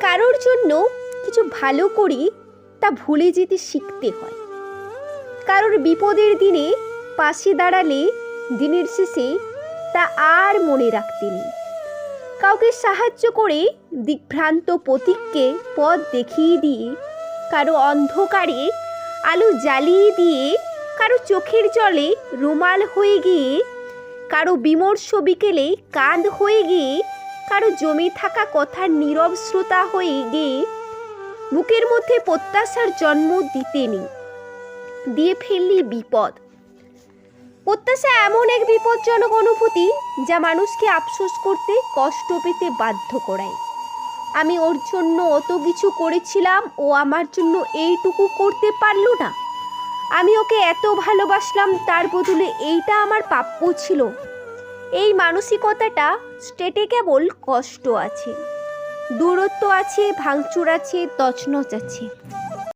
কারোর জন্য কিছু ভালো করে তা ভুলে যেতে শিখতে হয়। কারোর বিপদের দিনে পাশে দাঁড়ালে দিনের শেষে তা আর মনে রাখতে নেই। কাউকে সাহায্য করে দিকভ্রান্ত পথিককে পথ দেখিয়ে দিয়ে, কারো অন্ধকারে আলো জ্বালিয়ে দিয়ে, কারো চোখের জলে রুমাল হয়ে গিয়ে, কারো বিমর্ষ বিকেলে কাঁধ হয়ে গিয়ে, কারো জমে থাকা কথার নীরব শ্রোতা হয়ে গিয়ে বুকের মধ্যে প্রত্যাশার জন্ম দিতে নেই, দিয়ে ফেললি বিপদ। প্রত্যাশা এমন এক বিপজ্জনক অনুভূতি যা মানুষকে আফসোস করতে, কষ্ট পেতে বাধ্য করায়। আমি ওর জন্য অত কিছু করেছিলাম, ও আমার জন্য এইটুকু করতে পারল না। আমি ওকে এত ভালোবাসলাম, তার বদলে এইটা আমার প্রাপ্য ছিল। এই মানসিকতাটা স্টেটে কেবল কষ্ট আছে, দূরত্ব আছে, ভাঙচুর আছে, তছনছ আছে।